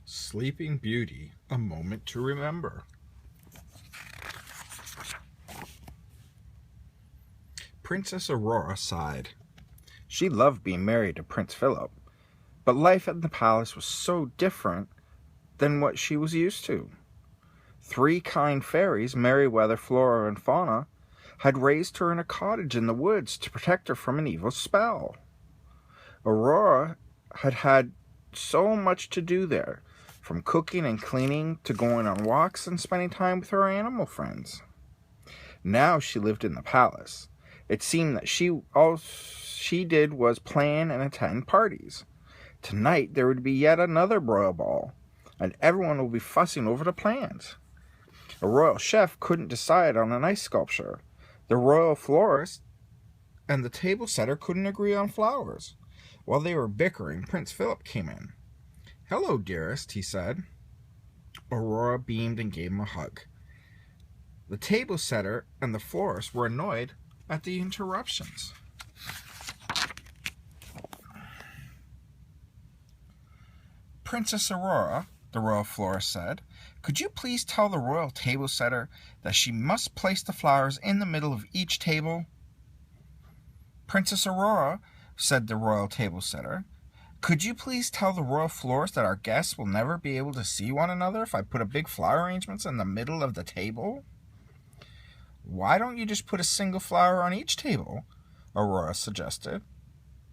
Sleeping Beauty, a moment to remember. Princess Aurora sighed. She loved being married to Prince Philip, but life at the palace was so different than what she was used to. 3 kind fairies, Merryweather, Flora, and Fauna, had raised her in a cottage in the woods to protect her from an evil spell. Aurora had had so much to do there, from cooking and cleaning to going on walks and spending time with her animal friends. Now she lived in the palace. It seemed that all she did was plan and attend parties. Tonight there would be yet another royal ball, and everyone would be fussing over the plans. A royal chef couldn't decide on an ice sculpture. The royal florist and the table setter couldn't agree on flowers. While they were bickering, Prince Philip came in. "Hello, dearest," he said. Aurora beamed and gave him a hug. The table setter and the florist were annoyed at the interruptions. "Princess Aurora," the royal florist said, "could you please tell the royal table setter that she must place the flowers in the middle of each table?" "Princess Aurora," said the royal table setter, "could you please tell the royal florist that our guests will never be able to see one another if I put a big flower arrangements in the middle of the table?" "Why don't you just put a single flower on each table?" Aurora suggested.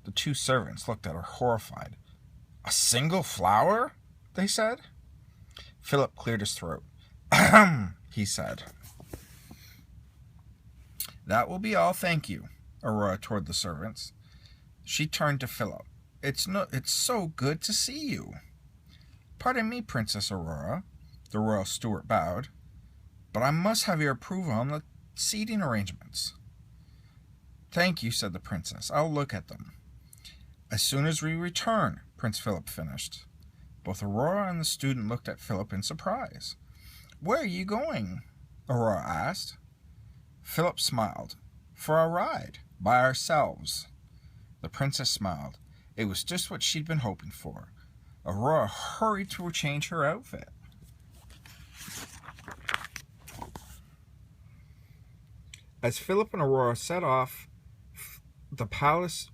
The 2 servants looked at her horrified. "A single flower?" they said. Philip cleared his throat. "Ahem," he said. "That will be all, thank you," Aurora told the servants. She turned to Philip. It's so good to see you." "Pardon me, Princess Aurora," the royal steward bowed, "but I must have your approval on the seating arrangements." "Thank you," said the princess. "I'll look at them." "As soon as we return," Prince Philip finished. Both Aurora and the student looked at Philip in surprise. "Where are you going?" Aurora asked. Philip smiled. "For a ride, by ourselves." The princess smiled. It was just what she'd been hoping for. Aurora hurried to change her outfit. As Philip and Aurora set off the palace,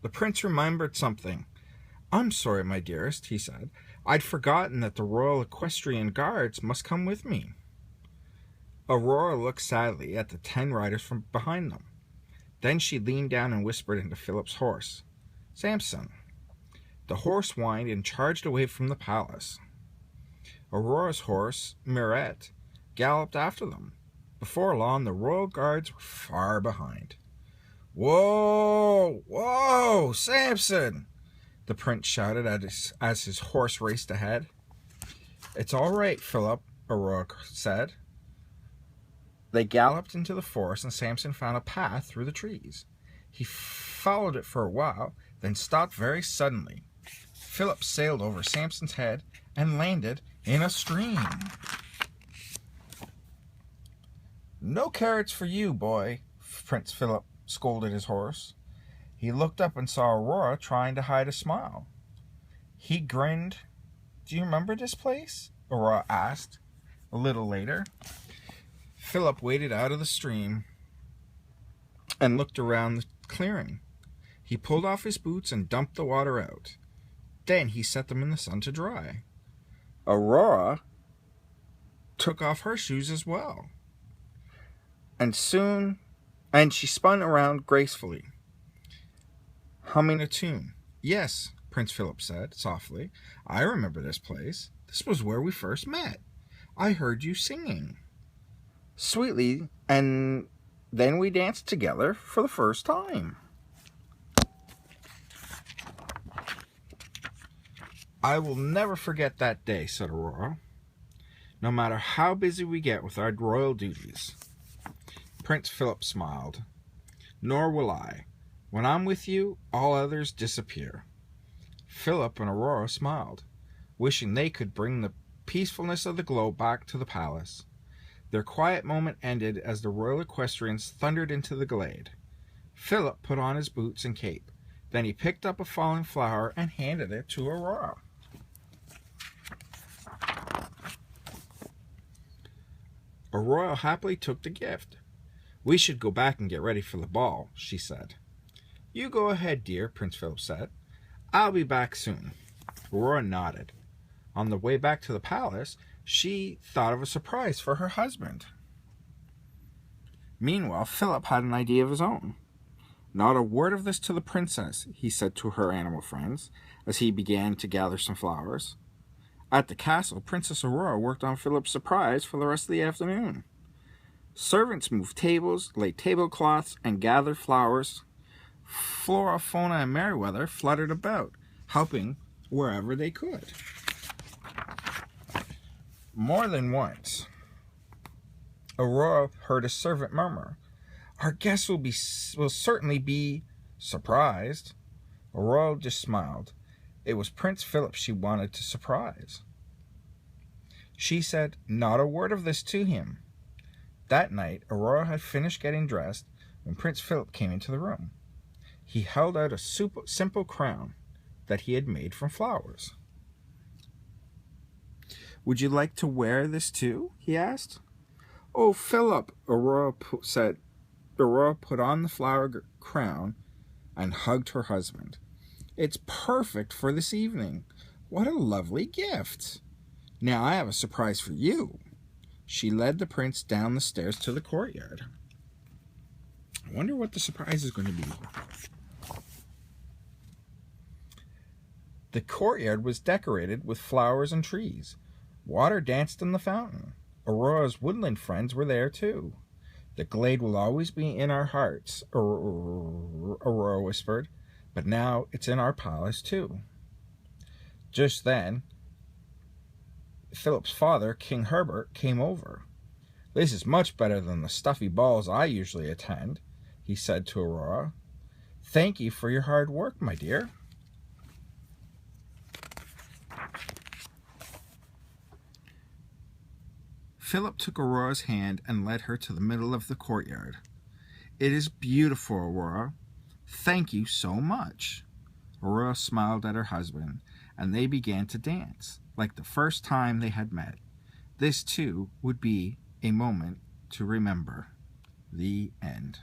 the prince remembered something. "I'm sorry, my dearest," he said. "I'd forgotten that the royal equestrian guards must come with me." Aurora looked sadly at the 10 riders from behind them. Then she leaned down and whispered into Philip's horse, "Samson." The horse whined and charged away from the palace. Aurora's horse, Mirette, galloped after them. Before long, the royal guards were far behind. "Whoa! Whoa! Samson!" the prince shouted as his horse raced ahead. "It's all right, Philip," Aurora said. They galloped into the forest, and Samson found a path through the trees. He followed it for a while, then stopped very suddenly. Philip sailed over Samson's head and landed in a stream. "No carrots for you, boy," Prince Philip scolded his horse. He looked up and saw Aurora trying to hide a smile. He grinned. "Do you remember this place?" Aurora asked a little later. Philip waded out of the stream and looked around the clearing. He pulled off his boots and dumped the water out. Then he set them in the sun to dry. Aurora took off her shoes as well. And she spun around gracefully, humming a tune. "Yes," Prince Philip said softly, "I remember this place. This was where we first met. I heard you singing sweetly, and then we danced together for the first time." "I will never forget that day," said Aurora, "no matter how busy we get with our royal duties." Prince Philip smiled. "Nor will I. When I'm with you, all others disappear." Philip and Aurora smiled, wishing they could bring the peacefulness of the globe back to the palace. Their quiet moment ended as the royal equestrians thundered into the glade. Philip put on his boots and cape. Then he picked up a fallen flower and handed it to Aurora. Aurora happily took the gift. "We should go back and get ready for the ball," she said. "You go ahead, dear," Prince Philip said. "I'll be back soon." Aurora nodded. On the way back to the palace, she thought of a surprise for her husband. Meanwhile, Philip had an idea of his own. "Not a word of this to the princess," he said to her animal friends, as he began to gather some flowers. At the castle, Princess Aurora worked on Philip's surprise for the rest of the afternoon. Servants moved tables, laid tablecloths, and gathered flowers. Flora, Fauna, and Merryweather fluttered about, helping wherever they could. More than once, Aurora heard a servant murmur, "Our guests will certainly be surprised." Aurora just smiled. It was Prince Philip she wanted to surprise. She said not a word of this to him. That night, Aurora had finished getting dressed when Prince Philip came into the room. He held out a simple crown that he had made from flowers. "Would you like to wear this too?" he asked. "Oh, Philip," Aurora said. Aurora put on the flower crown and hugged her husband. "It's perfect for this evening. What a lovely gift. Now I have a surprise for you." She led the prince down the stairs to the courtyard. I wonder what the surprise is going to be. The courtyard was decorated with flowers and trees. Water danced in the fountain. Aurora's woodland friends were there too. "The glade will always be in our hearts," Aurora whispered, "but now it's in our palace too." Just then, Philip's father, King Herbert, came over. "This is much better than the stuffy balls I usually attend," he said to Aurora. "Thank you for your hard work, my dear." Philip took Aurora's hand and led her to the middle of the courtyard. "It is beautiful, Aurora. Thank you so much." Aurora smiled at her husband, and they began to dance, like the first time they had met. This, too, would be a moment to remember. The end.